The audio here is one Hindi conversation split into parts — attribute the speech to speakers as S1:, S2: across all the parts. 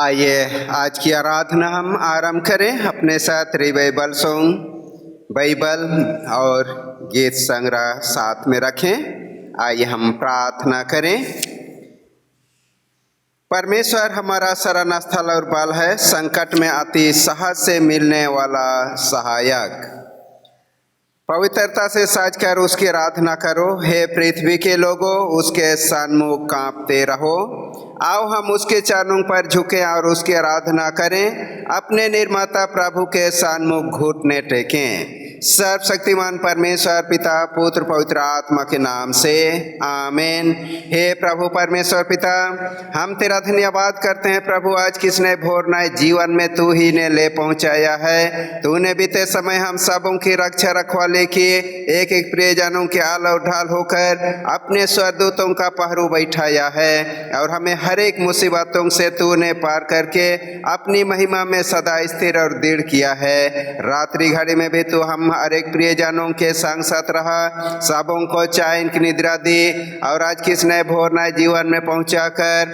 S1: आइए आज की आराधना हम आरंभ करें। अपने साथ रिवाइवल सॉन्ग, बाइबल और गीत संग्रह साथ में रखें। आइए हम प्रार्थना करें। परमेश्वर हमारा शरण स्थल और बल है, संकट में अति सहज से मिलने वाला सहायक। पवित्रता से सजकर उसकी आराधना करो। हे पृथ्वी के लोगों, उसके सन्मुख कांपते रहो। आओ हम उसके चरणों पर झुकें और उसकी आराधना करें। अपने निर्माता प्रभु के सन्मुख घुटने टेकें। सर्वशक्तिमान परमेश्वर पिता, पुत्र, पवित्र आत्मा के नाम से आमीन। हे प्रभु परमेश्वर पिता, हम तेरा धन्यवाद करते हैं प्रभु। आज किसने भोर नए जीवन में तू ही ने ले पहुंचाया है। तूने बीते समय हम सबों की रक्षा रखवाले किए। एक एक प्रियजनों के आल और ढाल होकर अपने स्वर्गदूतों का पहरू बैठाया है और हमें हर एक मुसीबतों से तूने पार करके अपनी महिमा में सदा स्थिर और दृढ़ किया है। रात्रि घड़ी में भी तू हम हर एक प्रियजनों के संग साथ रहा, सबों को चैन की निद्रा दी और आज किसने भोर नए जीवन में पहुंचाकर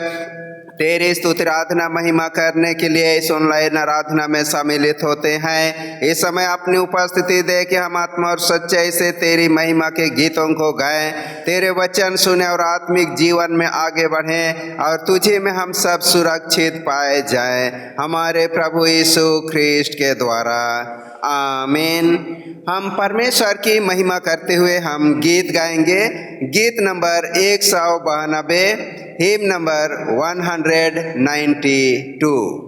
S1: तेरी स्तुति आराधना महिमा करने के लिए इस ऑनलाइन आराधना में सम्मिलित होते हैं। इस समय अपनी उपस्थिति दे के हम आत्मा और सच्चाई से तेरी महिमा के गीतों को गाएं, तेरे वचन सुने और आत्मिक जीवन में आगे बढ़ें और तुझे में हम सब सुरक्षित पाए जाएं, हमारे प्रभु यीशु ख्रिस्ट के द्वारा। आमीन। हम परमेश्वर की महिमा करते हुए हम गीत गाएंगे। गीत नंबर 192, हिम नंबर 192।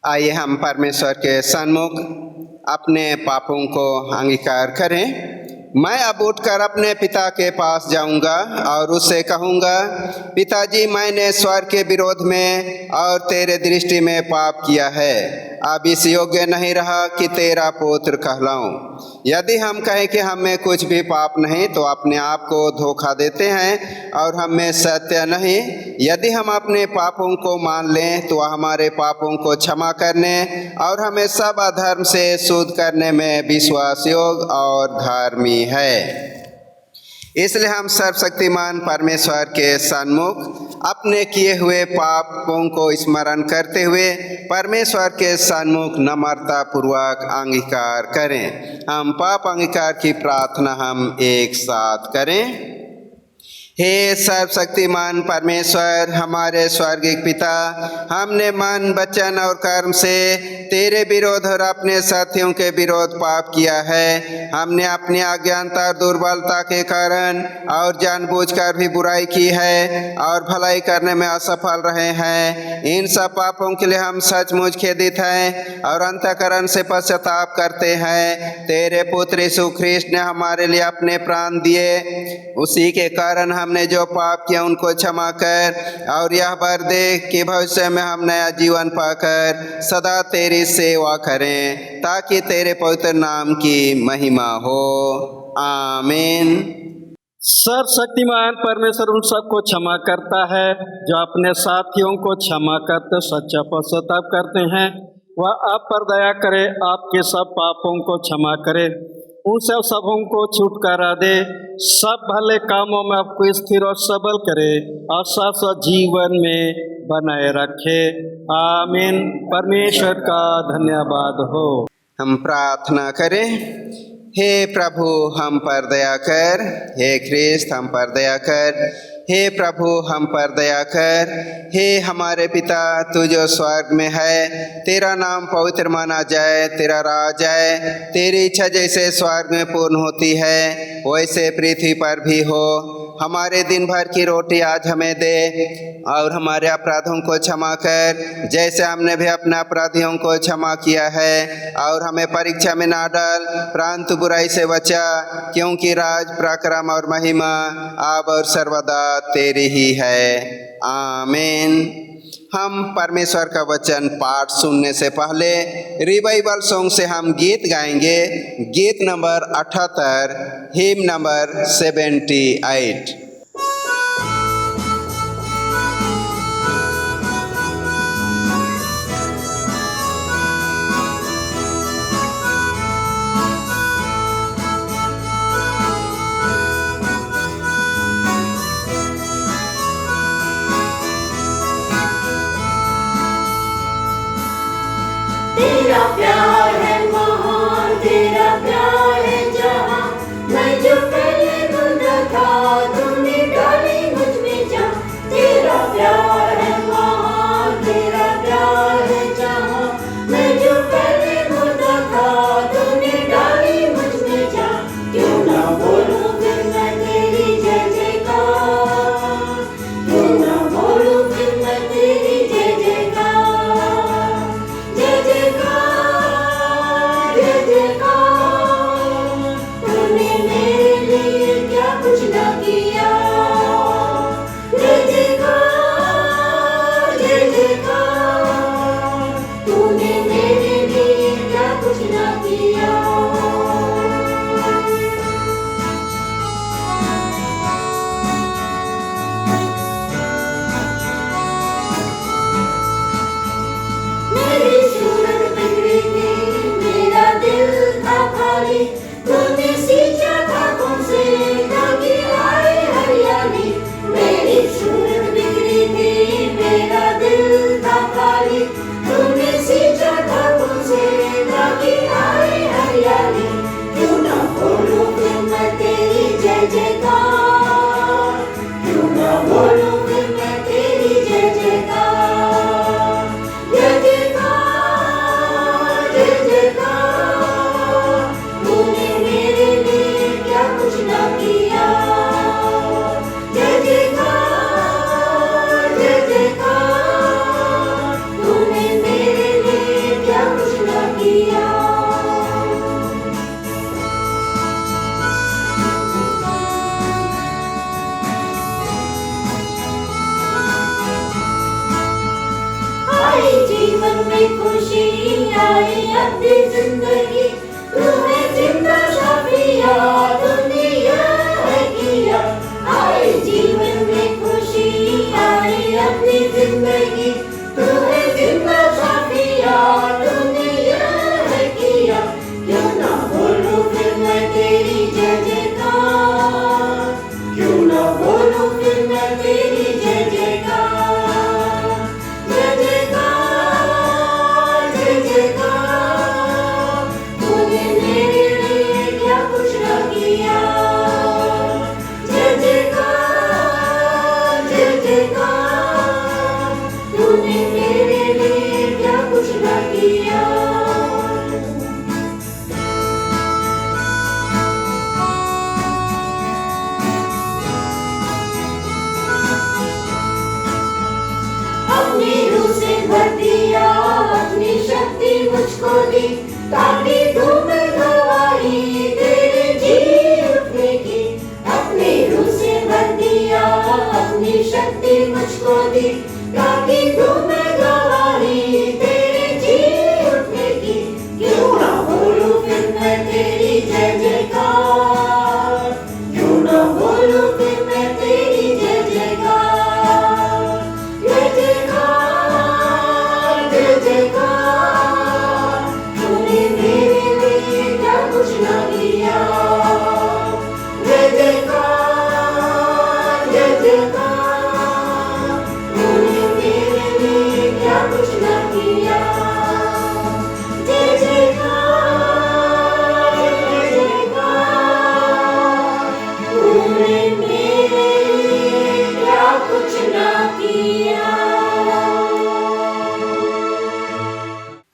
S1: आइए हम परमेश्वर के सन्मुख अपने पापों को अंगीकार करें। मैं अब उठकर अपने पिता के पास जाऊंगा और उससे कहूंगा, पिताजी, मैंने स्वर्ग के विरोध में और तेरे दृष्टि में पाप किया है। अब इस योग्य नहीं रहा कि तेरा पुत्र कहलाऊं। यदि हम कहें कि हम में कुछ भी पाप नहीं तो अपने आप को धोखा देते हैं और हम में सत्य नहीं। यदि हम अपने पापों को मान लें तो वह हमारे पापों को क्षमा करने और हमें सब अधर्म से शुद्ध करने में विश्वास योग्य और धर्मी है। इसलिए हम सर्वशक्तिमान परमेश्वर के सन्मुख अपने किए हुए पापों को स्मरण करते हुए परमेश्वर के सन्मुख नम्रता पूर्वक अंगीकार करें। हम पाप अंगीकार की प्रार्थना हम एक साथ करें। हे सर्वशक्तिमान परमेश्वर, हमारे स्वर्गीय पिता, हमने मन, वचन और कर्म से तेरे विरोध और अपने साथियों के विरोध पाप किया है। हमने अपनी अज्ञानता और दुर्बलता के कारण और जानबूझकर भी बुराई की है और भलाई करने में असफल रहे हैं। इन सब पापों के लिए हम सचमुच खेदित हैं और अंतःकरण से पश्चाताप करते हैं। तेरे पुत्र यीशु ख्रीष्ट ने हमारे लिए अपने प्राण दिए, उसी के कारण हमने जो पाप किया उनको क्षमा कर और यह वर दे कि भविष्य में हम नया जीवन पाकर सदा तेरी सेवा करें, ताकि तेरे पवित्र नाम की महिमा हो। आमीन।
S2: सर्वशक्तिमान परमेश्वर उन सबको क्षमा करता है जो अपने साथियों को क्षमा करते सच्चा पश्चाताप करते हैं। वह आप पर दया करे, आपके सब पापों को क्षमा करे, उन सबों को छुटकारा दे, सब भले कामों में आपको स्थिर और सबल करे और शाश्वत जीवन में बनाए रखे। आमीन। परमेश्वर का धन्यवाद हो।
S1: हम प्रार्थना करें। हे प्रभु, हम पर दया कर। हे ख्रीस्त, हम पर दया कर। हे प्रभु, हम पर दया कर। हे हमारे पिता, तू जो स्वर्ग में है, तेरा नाम पवित्र माना जाए, तेरा राज आए, तेरी इच्छा जैसे स्वर्ग में पूर्ण होती है वैसे पृथ्वी पर भी हो। हमारे दिन भर की रोटी आज हमें दे और हमारे अपराधों को क्षमा कर जैसे हमने भी अपने अपराधियों को क्षमा किया है, और हमें परीक्षा में ना डाल परंतु बुराई से बचा, क्योंकि राज, पराक्रम और महिमा अब और सर्वदा तेरी ही है। आमीन। हम परमेश्वर का वचन पाठ सुनने से पहले रिवाइवल सॉन्ग से हम गीत गाएंगे। गीत नंबर 78, हिम नंबर 78।
S3: तेरा प्यार है महान, तेरा प्यार है जहां, मैं जो पहले ढूंढा था तूने डाली मुझ में जान। तेरा प्यार है महान, तेरा प्यार है जहां, मैं जो पहले ढूंढा था तूने डाली मुझ में जान। क्यों ना बोलूं फिर मैं तेरी जय जयकार, क्यों ना बोलूं फिर मैं तेरी जय जयकार, जय जयकार, जय जयकार। तूने मेरे लिए क्या कुछ ना किया, जय जयकार, जय जयकार। तूने मेरे लिए क्या कुछ ना किया। मेरी सूरत बिगड़ी थी, मेरा दिल था खाली, तूने सींचा खाकों से ताकि आए हरियाली। मेरी सूरत बिगड़ी थी, मेरा दिल था खाली, तूने सींचा खाकों से ताकि आए हरियाली। क्यों ना बोलूं फिर मैं तेरी जय जयकार, क्यों ना बोलूं फिर मैं तेरी जय जयकार, जय जयकार, जय जयकार। तूने मेरे लिए क्या कुछ ना किया, जय जयकार, जय जयकार। तूने मेरे लिए क्या कुछ ना किया। आई जीवन में खुशी, आई अपनी जिंदगी, तू है जिंदा शाफिया, दुनिया है किया, आई जीवन में खुशी आई अपनी जिंदगी, तू है जिंदा शाफिया, दुनिया है किया, क्यों ना बोलूं फिर मैं तेरी जय जयकार, क्यों ना बोलूं फिर मैं तेरी जय जयकार, जय जयकार, जय जयकार, तूने मेरे लिए क्या कुछ न किया, जय जयकार, जय जयकार, तूने मेरे लिए क्या कुछ न किया। अपनी रूह से भर दिया, अपनी शक्ति मुझको दी, ताकि धूम गवाही तेरे जी उठने की, अपनी रूह से भर दिया, अपनी शक्ति मुझको दी, ताकि धूम गवाही तेरे जी उठने की, क्यों ना बोलूं फिर मैं तेरी जय जयकार, क्यों ना बोलूं फिर मैं तेरी जय जयकार, जय जयकार, जय जयकार, तूने मेरे लिए क्या कुछ न किया, जय जयकार, जय जयकार, तूने मेरे लिए क्या कुछ न किया, जय जयकार, जय जयकार, तूने मेरे लिए क्या कुछ न किया।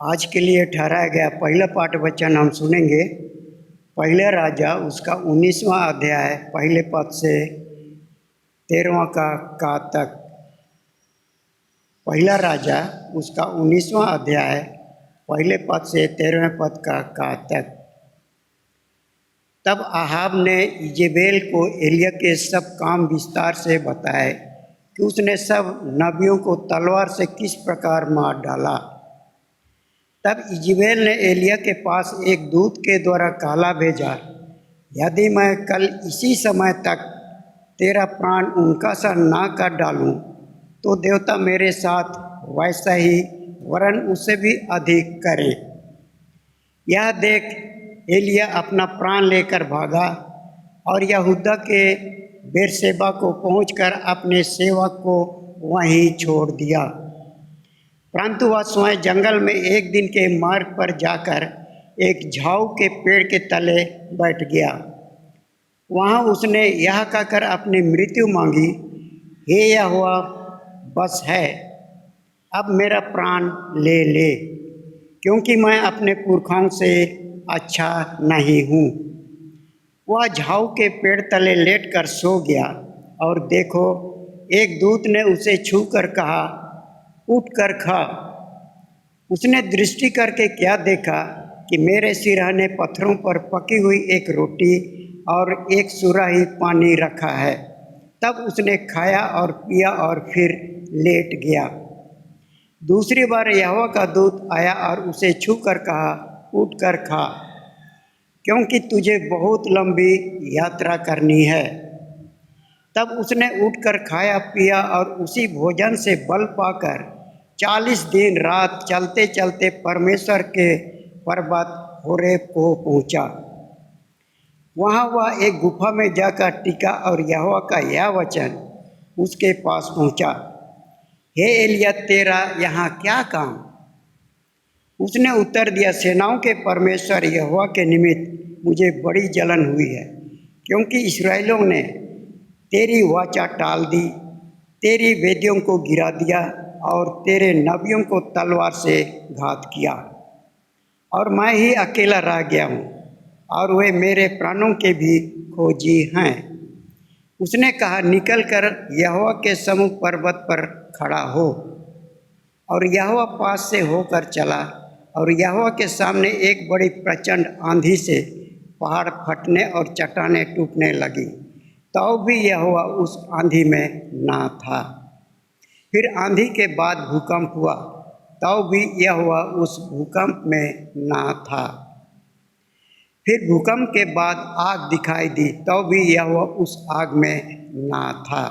S4: आज के लिए ठहराया गया पहला पाठ वचन हम सुनेंगे। पहले राजा उसका 19वां अध्याय पहले पद से 13वां का तक। पहला राजा उसका 19वां अध्याय पहले पद से 13वें पद का तक। तब आहाब ने इजेबेल को एलिय्याह के सब काम विस्तार से बताए कि उसने सब नबियों को तलवार से किस प्रकार मार डाला। तब इजेबेल ने एलिय्याह के पास एक दूत के द्वारा कहला भेजा, यदि मैं कल इसी समय तक तेरा प्राण उनका सा ना कर डालूं, तो देवता मेरे साथ वैसा ही वरन उससे भी अधिक करें। यह देख एलिय्याह अपना प्राण लेकर भागा और यहूदा के बेरशेबा को पहुंचकर अपने सेवक को वहीं छोड़ दिया। परंतु वह स्वयं जंगल में एक दिन के मार्ग पर जाकर एक झाऊ के पेड़ के तले बैठ गया। वहाँ उसने यह कहकर अपनी मृत्यु मांगी, हे यहोवा, बस है, अब मेरा प्राण ले ले, क्योंकि मैं अपने पुरखाओं से अच्छा नहीं हूँ। वह झाऊ के पेड़ तले लेटकर सो गया और देखो, एक दूत ने उसे छूकर कहा, उठ कर खा। उसने दृष्टि करके क्या देखा कि मेरे सिरहाने पत्थरों पर पकी हुई एक रोटी और एक सुराही पानी रखा है। तब उसने खाया और पिया और फिर लेट गया। दूसरी बार यहोवा का दूत आया और उसे छूकर कहा, उठ कर खा, क्योंकि तुझे बहुत लंबी यात्रा करनी है। तब उसने उठकर खाया पिया और उसी भोजन से बल पाकर 40 दिन रात चलते चलते परमेश्वर के पर्वत होरेब को पहुंचा। वहाँ वह एक गुफा में जाकर टिका और यहोवा का यह वचन उसके पास पहुंचा, हे एलिय्याह, तेरा यहाँ क्या काम? उसने उत्तर दिया, सेनाओं के परमेश्वर यहोवा के निमित्त मुझे बड़ी जलन हुई है, क्योंकि इस्राएलियों ने तेरी वाचा टाल दी, तेरी वेदियों को गिरा दिया और तेरे नबियों को तलवार से घात किया, और मैं ही अकेला रह गया हूँ और वे मेरे प्राणों के भी खोजी हैं। उसने कहा, निकल कर यहोवा के सम्मुख पर्वत पर खड़ा हो। और यहोवा पास से होकर चला और यहोवा के सामने एक बड़ी प्रचंड आंधी से पहाड़ फटने और चट्टानें टूटने लगी, तो भी यहोवा उस आंधी में ना था। फिर आंधी के बाद भूकंप हुआ तब भी यहोवा उस भूकंप में ना था। फिर भूकंप के बाद आग दिखाई दी, तब भी यहोवा उस आग में ना था।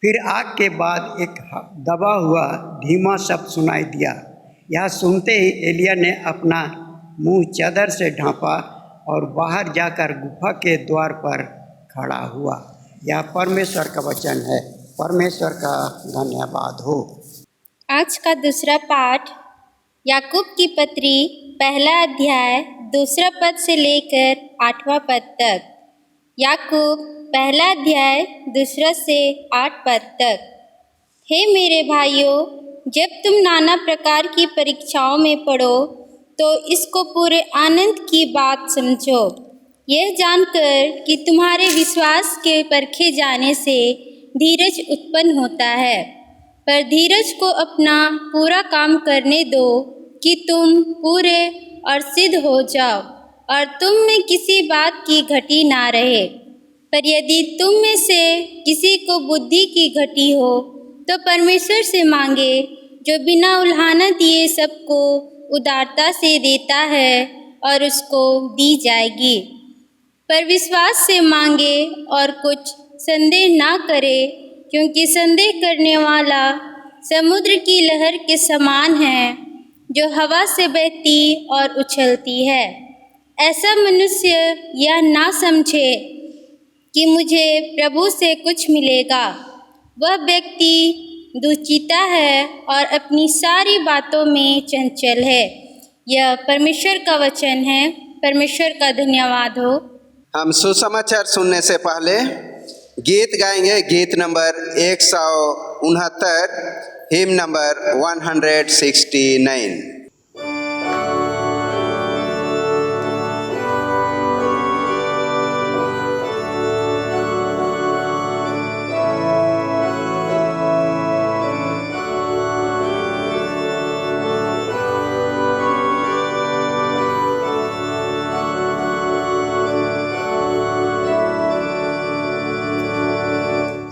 S4: फिर आग के बाद एक दबा हुआ धीमा शब्द सुनाई दिया। यह सुनते ही एलिय्याह ने अपना मुंह चादर से ढांपा और बाहर जाकर गुफा के द्वार पर खड़ा हुआ। यह परमेश्वर का वचन है। परमेश्वर का धन्यवाद हो।
S5: आज का दूसरा पाठ याकूब की पत्री पहला अध्याय 2 पद से लेकर 8वां पद तक। याकूब पहला अध्याय 2 से 8 पद तक। हे मेरे भाइयों, जब तुम नाना प्रकार की परीक्षाओं में पड़ो तो इसको पूरे आनंद की बात समझो, यह जानकर कि तुम्हारे विश्वास के परखे जाने से धीरज उत्पन्न होता है। पर धीरज को अपना पूरा काम करने दो कि तुम पूरे और सिद्ध हो जाओ और तुम में किसी बात की घटी ना रहे। पर यदि तुम में से किसी को बुद्धि की घटी हो तो परमेश्वर से मांगे, जो बिना उल्हाना दिए सबको उदारता से देता है और उसको दी जाएगी। पर विश्वास से मांगे और कुछ संदेह ना करे, क्योंकि संदेह करने वाला समुद्र की लहर के समान है, जो हवा से बहती और उछलती है। ऐसा मनुष्य यह ना समझे कि मुझे प्रभु से कुछ मिलेगा। वह व्यक्ति दुचिता है और अपनी सारी बातों में चंचल है। यह परमेश्वर का वचन है। परमेश्वर का धन्यवाद हो।
S1: हम सुसमाचार सुनने से पहले गीत गाएंगे। गीत नंबर 169, हिम नंबर 169।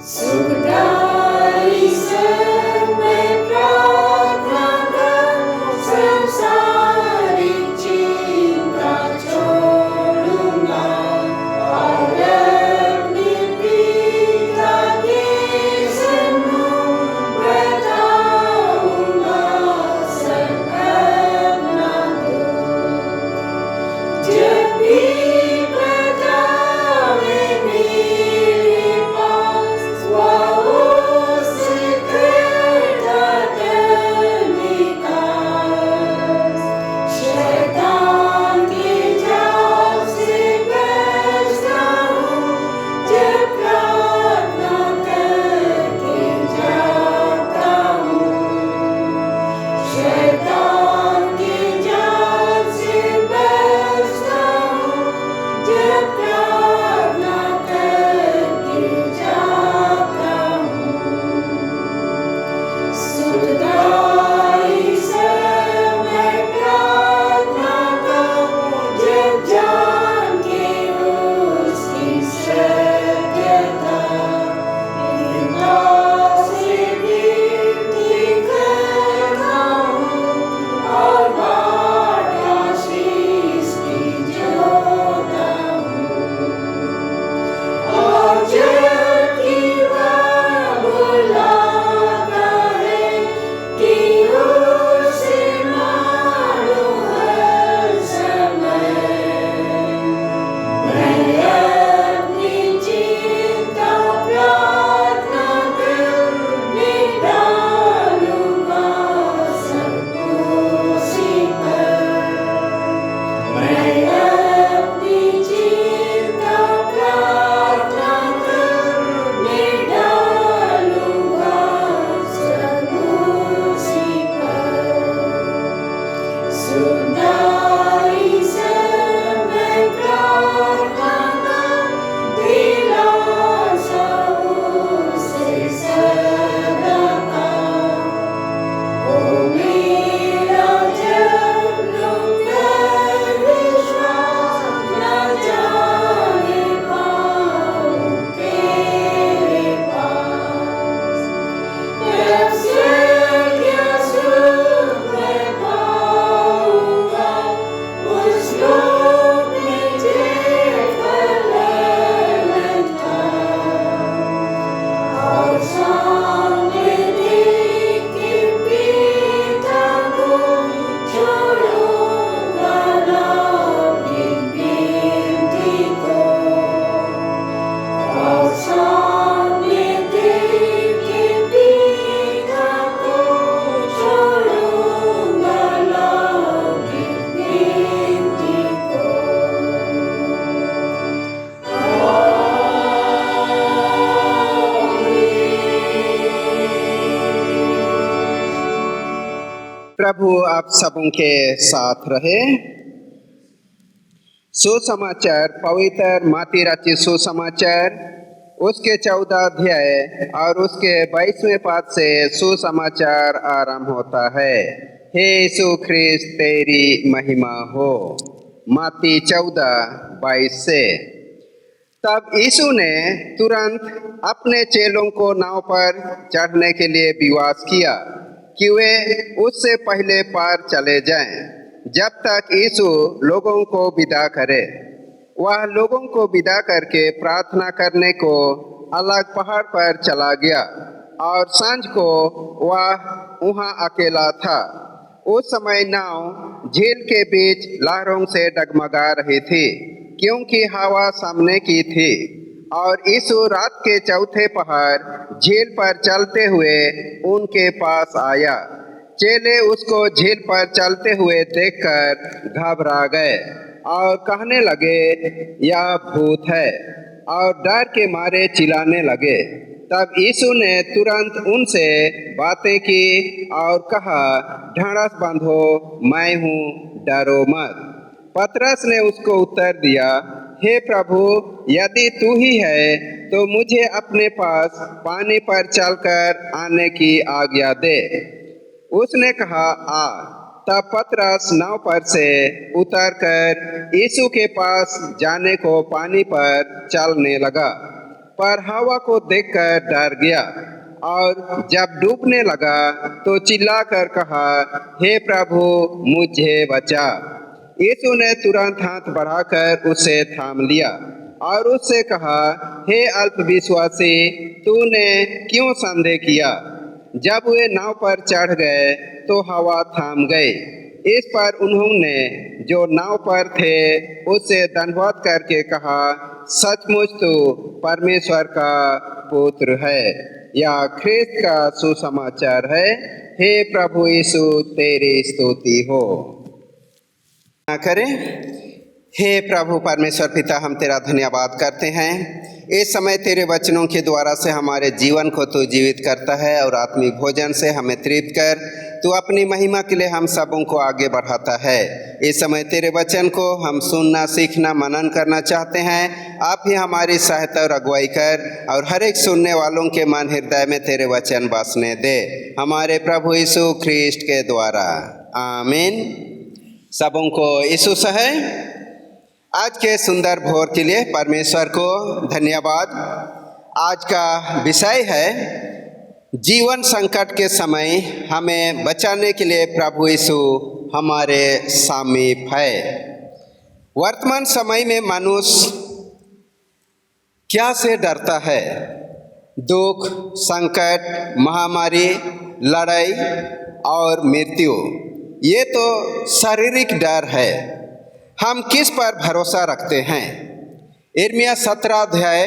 S3: सुखदाई सर मैं प्रार्थना कर
S1: प्रभु आप सबों के साथ रहे। सुसमाचार पवित्र मत्ती रचित सुसमाचार उसके 14 अध्याय और उसके 22वें पद से सुसमाचार आरंभ होता है। हे यीशु ख्रिस्त तेरी महिमा हो। मत्ती 14:22 से। तब यीशु ने तुरंत अपने चेलों को नाव पर चढ़ने के लिए विश्वास किया कि वे उससे पहले पार चले जाएं, जब तक यीशु लोगों को विदा करे। वह लोगों को विदा करके प्रार्थना करने को अलग पहाड़ पर चला गया और सांझ को वह वहाँ अकेला था। उस समय नाव झील के बीच लहरों से डगमगा रही थी, क्योंकि हवा सामने की थी। और यीशु रात के चौथे पहर झील पर चलते हुए उनके पास आया। चेले उसको झील पर चलते हुए देखकर घबरा गए और कहने लगे, यह भूत है, और डर के मारे चिल्लाने लगे। तब यीशु ने तुरंत उनसे बातें की और कहा, ढाढ़स बांधो, मैं हूँ, डरो मत। पतरस ने उसको उत्तर दिया, हे प्रभु, यदि तू ही है तो मुझे अपने पास पानी पर चलकर आने की आज्ञा दे। उसने कहा, आ। तब पतरस नाव पर से उतरकर यीशु के पास जाने को पानी पर चलने लगा, पर हवा को देखकर डर गया और जब डूबने लगा तो चिल्लाकर कहा, हे प्रभु, मुझे बचा। यीशु ने तुरंत हाथ बढ़ाकर उसे थाम लिया और उससे कहा, हे अल्पविश्वासी, तूने क्यों संदेह किया? जब वे नाव पर चढ़ गए तो हवा थाम गई। इस पर उन्होंने जो नाव पर थे उससे दंडवत करके कहा, सचमुच तू परमेश्वर का पुत्र है। यह ख्रिस्त का सुसमाचार है। हे प्रभु यीशु, तेरी स्तुति हो। करें। हे प्रभु परमेश्वर पिता, हम तेरा धन्यवाद करते हैं। इस समय तेरे वचनों के द्वारा से हमारे जीवन को तू जीवित करता है और आत्मिक भोजन से हमें तृप्त कर तू अपनी महिमा के लिए हम सबों को आगे बढ़ाता है। इस समय तेरे वचन को हम सुनना, सीखना, मनन करना चाहते हैं। आप ही हमारी सहायता और अगुवाई कर और हर एक सुनने वालों के मन हृदय में तेरे वचन बसने दे, हमारे प्रभु यीशु ख्रिस्ट के द्वारा। आमीन। सबों को यीशु सहे। आज के सुंदर भोर के लिए परमेश्वर को धन्यवाद। आज का विषय है जीवन संकट के समय हमें बचाने के लिए प्रभु यीशु हमारे समीप है। वर्तमान समय में मनुष्य क्या से डरता है? दुख, संकट, महामारी, लड़ाई और मृत्यु, ये तो शारीरिक डर है। हम किस पर भरोसा रखते हैं? यिर्मयाह 17 अध्याय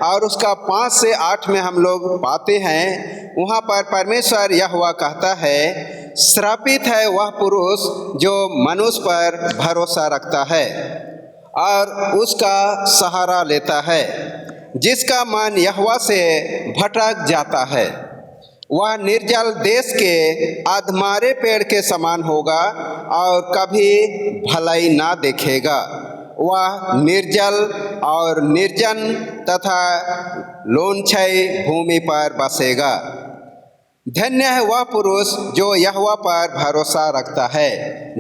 S1: और उसका 5 से 8 में हम लोग पाते हैं, वहाँ पर परमेश्वर यहोवा कहता है, श्रापित है वह पुरुष जो मनुष्य पर भरोसा रखता है और उसका सहारा लेता है, जिसका मन यहोवा से भटक जाता है। वह निर्जल देश के अधमारे पेड़ के समान होगा और कभी भलाई ना देखेगा। वह निर्जल और निर्जन तथा लोनछाई भूमि पर बसेगा। धन्य है वह पुरुष जो यहोवा पर भरोसा रखता है,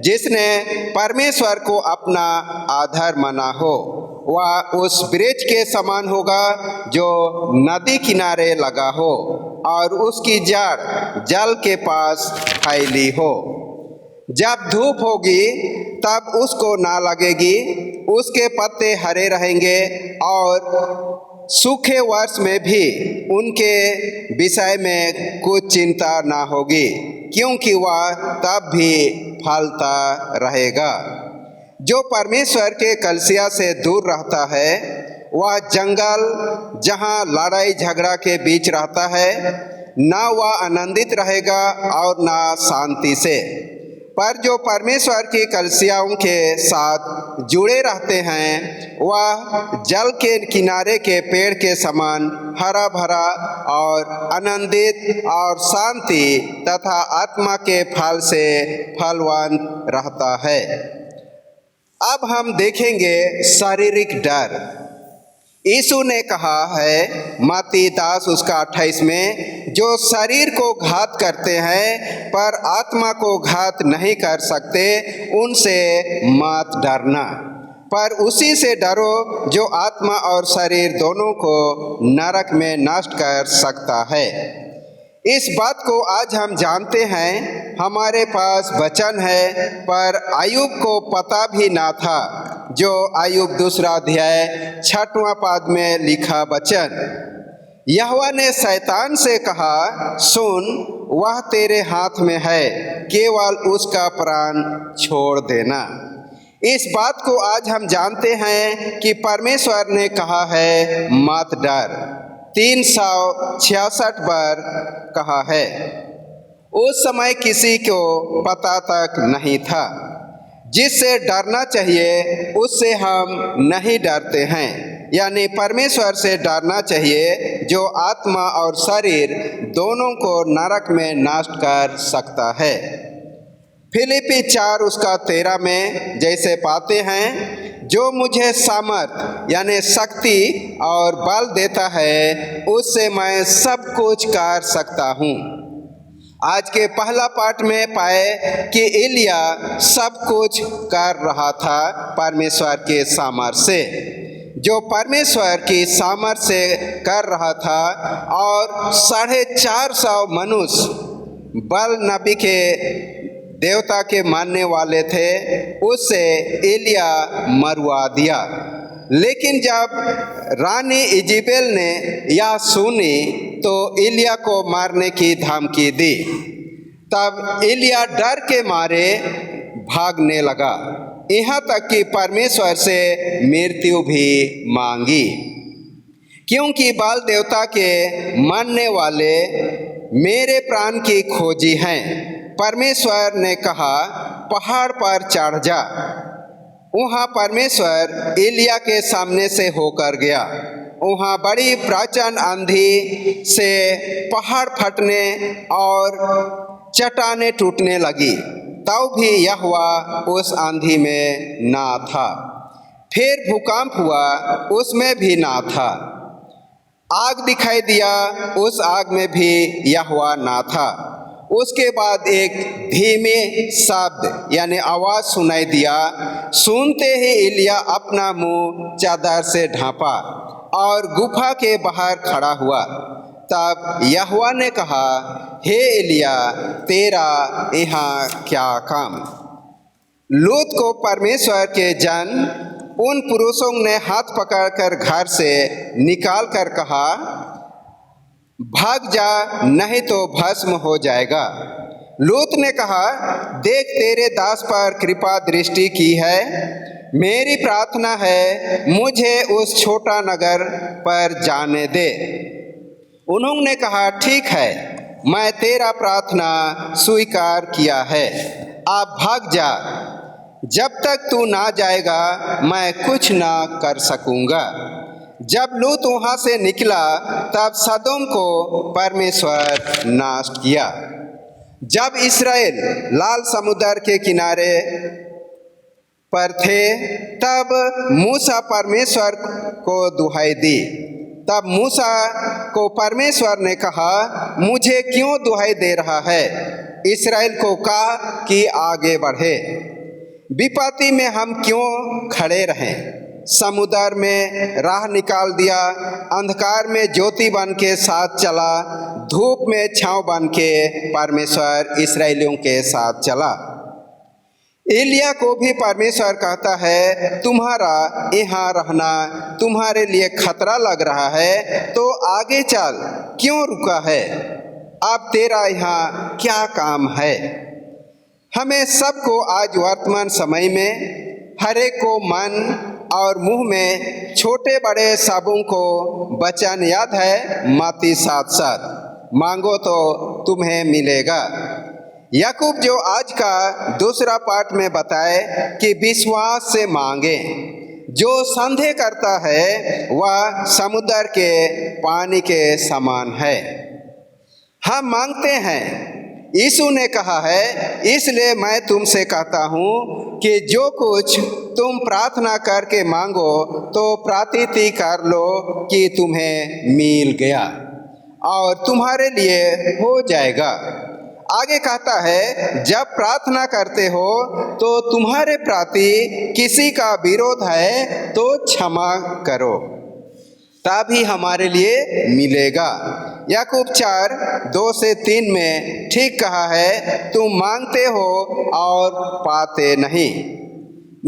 S1: जिसने परमेश्वर को अपना आधार माना हो। वह उस वृक्ष के समान होगा जो नदी किनारे लगा हो और उसकी जड़ जल के पास फैली हो। जब धूप होगी तब उसको ना लगेगी, उसके पत्ते हरे रहेंगे और सूखे वर्ष में भी उनके विषय में कुछ चिंता ना होगी, क्योंकि वह तब भी फलता रहेगा। जो परमेश्वर के कलसिया से दूर रहता है, वह जंगल जहाँ लड़ाई झगड़ा के बीच रहता है, ना वह आनंदित रहेगा और ना शांति से। पर जो परमेश्वर की कलीसियाओं के साथ जुड़े रहते हैं वह जल के किनारे के पेड़ के समान हरा भरा और आनंदित और शांति तथा आत्मा के फल से फलवान रहता है। अब हम देखेंगे शारीरिक डर। यीशु ने कहा है मत्ती 10:28 में, जो शरीर को घात करते हैं पर आत्मा को घात नहीं कर सकते उनसे मत डरना, पर उसी से डरो जो आत्मा और शरीर दोनों को नरक में नष्ट कर सकता है। इस बात को आज हम जानते हैं। हमारे पास वचन है पर अय्यूब को पता भी ना था, जो अय्यूब 2 अध्याय 6वां पद में लिखा वचन। यहोवा ने शैतान से कहा, सुन, वह तेरे हाथ में है, केवल उसका प्राण छोड़ देना। इस बात को आज हम जानते हैं कि परमेश्वर ने कहा है मत डर। 366 बार कहा है। उस समय किसी को पता तक नहीं था। जिससे डरना चाहिए उससे हम नहीं डरते हैं, यानी परमेश्वर से डरना चाहिए जो आत्मा और शरीर दोनों को नरक में नष्ट कर सकता है। फिलिपी 4:13 में जैसे पाते हैं, जो मुझे सामर्थ यानी शक्ति और बल देता है उससे मैं सब कुछ कर सकता हूँ। आज के पहला पाठ में पाए कि एलिया सब कुछ कर रहा था परमेश्वर के सामर्थ्य से, जो परमेश्वर की सामर्थ्य से कर रहा था, और 450 मनुष्य बल नबी के देवता के मानने वाले थे, उससे एलिया मरवा दिया। लेकिन जब रानी इजेबेल ने यह सुनी तो एलिया को मारने की धमकी दी। तब एलिया डर के मारे भागने लगा, यहाँ तक कि परमेश्वर से मृत्यु भी मांगी, क्योंकि बाल देवता के मानने वाले मेरे प्राण की खोजी हैं। परमेश्वर ने कहा, पहाड़ पर चढ़ जा। वहाँ परमेश्वर एलिया के सामने से होकर गया। वहाँ बड़ी प्रचंड आंधी से पहाड़ फटने और चट्टानें टूटने लगी, तब भी यहोवा उस आंधी में ना था। फिर भूकंप हुआ, उसमें भी ना था। आग दिखाई दिया, उस आग में भी यहोवा ना था। उसके बाद एक धीमे शब्द यानी आवाज़ सुनाई दिया। सुनते ही एलिया अपना मुंह चादर से ढांपा और गुफा के बाहर खड़ा हुआ। तब यहोवा ने कहा, हे एलिया, तेरा यहाँ क्या काम? लूत को परमेश्वर के जन उन पुरुषों ने हाथ पकड़कर घर से निकाल कर कहा, भाग जा, नहीं तो भस्म हो जाएगा। लूत ने कहा, देख, तेरे दास पर कृपा दृष्टि की है। मेरी प्रार्थना है मुझे उस छोटा नगर पर जाने दे। उन्होंने कहा, ठीक है, मैं तेरा प्रार्थना स्वीकार किया है, आप भाग जा। जब तक तू ना जाएगा मैं कुछ ना कर सकूँगा। जब लूत वहाँ से निकला तब सदोम को परमेश्वर नाश किया। जब इस्राएल लाल समुद्र के किनारे पर थे तब मूसा परमेश्वर को दुहाई दी। तब मूसा को परमेश्वर ने कहा, मुझे क्यों दुहाई दे रहा है? इस्राएल को कहा कि आगे बढ़े। विपत्ति में हम क्यों खड़े रहें? समुद्र में राह निकाल दिया, अंधकार में ज्योति बन के साथ चला, धूप में छांव बन के परमेश्वर इस्राएलियों के साथ चला। एलिया को भी परमेश्वर कहता है, तुम्हारा यहाँ रहना तुम्हारे लिए खतरा लग रहा है तो आगे चल, क्यों रुका है? अब तेरा यहाँ क्या काम है? हमें सबको आज वर्तमान समय में हर एक को मन और मुंह में छोटे बड़े सबों को वचन याद है, मत्ती 7:7, मांगो तो तुम्हें मिलेगा। याकूब जो आज का दूसरा पाठ में बताए कि विश्वास से मांगे। जो संदेह करता है वह समुद्र के पानी के समान है। हम मांगते हैं, यीशु ने कहा है, इसलिए मैं तुमसे कहता हूँ कि जो कुछ तुम प्रार्थना करके मांगो तो प्रार्थना कर लो कि तुम्हें मिल गया और तुम्हारे लिए हो जाएगा। आगे कहता है, जब प्रार्थना करते हो तो तुम्हारे प्रति किसी का विरोध है तो क्षमा करो, तभी हमारे लिए मिलेगा। याकूब 4:2-3 में ठीक कहा है, तुम मांगते हो और पाते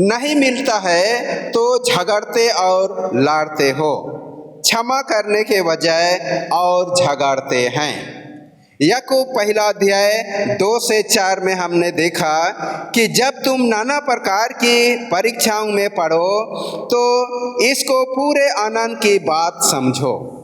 S1: नहीं मिलता है तो झगड़ते और लड़ते हो, क्षमा करने के बजाय और झगड़ते हैं। याकूब 1:2-4 में हमने देखा कि जब तुम नाना प्रकार की परीक्षाओं में पढ़ो तो इसको पूरे आनंद की बात समझो।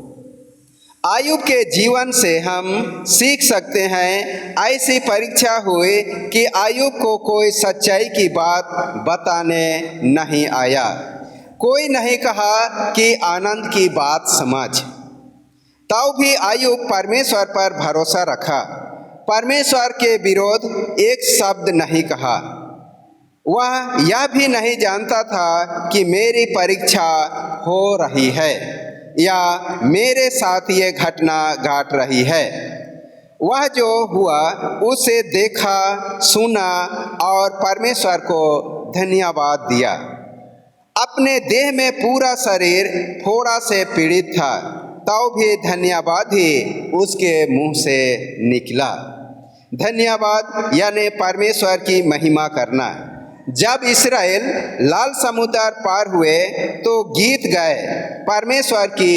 S1: आयुब के जीवन से हम सीख सकते हैं। ऐसी परीक्षा हुई कि आयुब को कोई सच्चाई की बात बताने नहीं आया, कोई नहीं कहा कि आनंद की बात समझ। तब भी आयुब परमेश्वर पर भरोसा रखा, परमेश्वर के विरोध एक शब्द नहीं कहा। वह यह भी नहीं जानता था कि मेरी परीक्षा हो रही है या मेरे साथ ये घटना घट रही है। वह जो हुआ उसे देखा, सुना और परमेश्वर को धन्यवाद दिया। अपने देह में पूरा शरीर फोड़ा से पीड़ित था, तब भी धन्यवाद ही उसके मुंह से निकला। धन्यवाद यानी परमेश्वर की महिमा करना। जब इस्राएल लाल समुद्र पार हुए तो गीत गाए, परमेश्वर की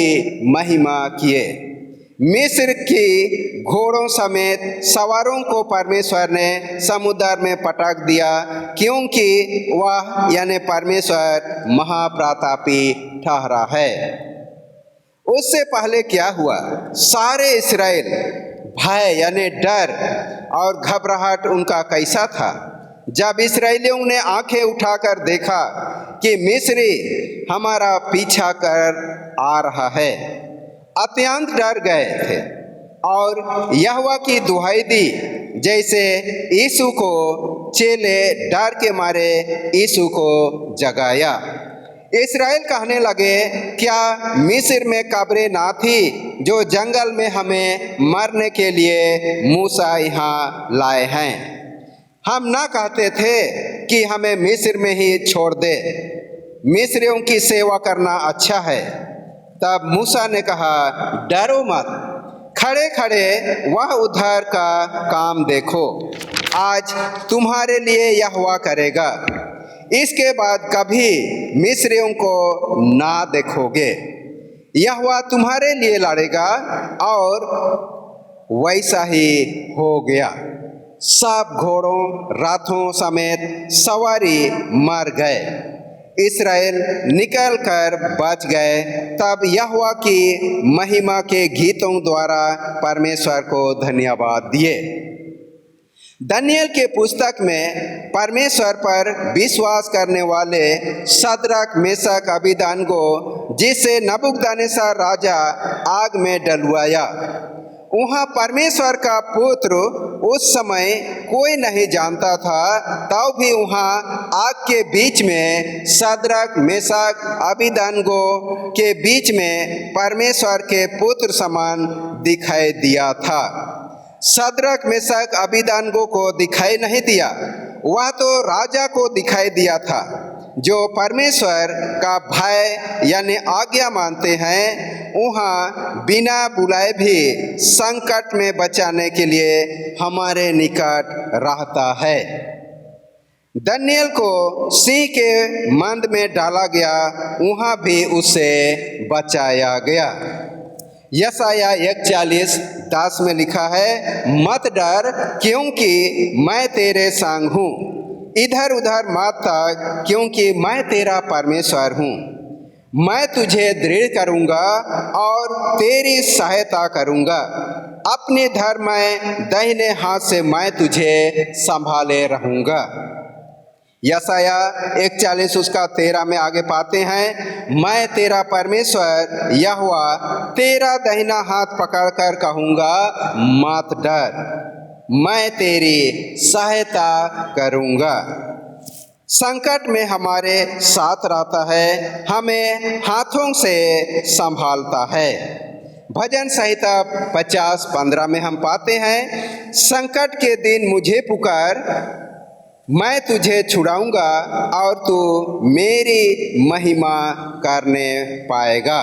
S1: महिमा किए। मिस्र की घोड़ों समेत सवारों को परमेश्वर ने समुद्र में पटक दिया, क्योंकि वह यानी परमेश्वर महाप्रतापी ठहरा है। उससे पहले क्या हुआ? सारे इस्राएल भय यानी डर और घबराहट उनका कैसा था जब इस्राएलियों ने आंखें उठाकर देखा कि मिस्री हमारा पीछा कर आ रहा है। अत्यंत डर गए थे और यहोवा की दुहाई दी, जैसे यीशु को चेले डर के मारे यीशु को जगाया। इस्राएल कहने लगे, क्या मिस्र में कब्रें ना थी जो जंगल में हमें मरने के लिए मूसा यहाँ लाए हैं? हम ना कहते थे कि हमें मिस्र में ही छोड़ दे, मिस्रियों की सेवा करना अच्छा है। तब मूसा ने कहा, डरो मत, खड़े खड़े वह उद्धार का काम देखो, आज तुम्हारे लिए यहोवा करेगा। इसके बाद कभी मिस्रियों को ना देखोगे, यहोवा तुम्हारे लिए लड़ेगा। और वैसा ही हो गया। सब घोड़ों रथों समेत सवारी मर गए, इस्राएल निकल कर बच गए। तब यहोवा की महिमा के गीतों द्वारा परमेश्वर को धन्यवाद दिए। दानियेल के पुस्तक में परमेश्वर पर विश्वास करने वाले शद्रक, मेशक, अबेदनगो, जिसे नबूकदनेस्सर राजा आग में डलवाया, वहाँ परमेश्वर का पुत्र उस समय कोई नहीं जानता था, तब भी वहाँ आग के बीच में शद्रक, मेशक, अबेदनगो के बीच में परमेश्वर के पुत्र समान दिखाई दिया था। शद्रक, मेशक, अबेदनगो को दिखाई नहीं दिया, वह तो राजा को दिखाई दिया था, जो परमेश्वर का भय यानी आज्ञा मानते हैं। वहाँ बिना बुलाए भी संकट में बचाने के लिए हमारे निकट रहता है। दानियेल को सिंह के मंद में डाला गया, वहाँ भी उसे बचाया गया। यशायाह 41:10 में लिखा है, मत डर, क्योंकि मैं तेरे संग हूँ, इधर उधर मत ताक, क्योंकि मैं तेरा परमेश्वर हूँ। मैं तुझे दृढ़ करूँगा और तेरी सहायता करूँगा। अपने धर्ममय दाहिने हाथ से मैं तुझे संभाले रहूंगा। यशाया 41 उसका 13 में आगे पाते हैं, मैं तेरा परमेश्वर यहोवा तेरा दाहिना हाथ पकड़कर कहूँगा मत डर, मैं तेरी सहायता करूँगा। संकट में हमारे साथ रहता है, हमें हाथों से संभालता है। भजन संहिता 50:15 में हम पाते हैं, संकट के दिन मुझे पुकार, मैं तुझे छुड़ाऊंगा और तू मेरी महिमा करने पाएगा।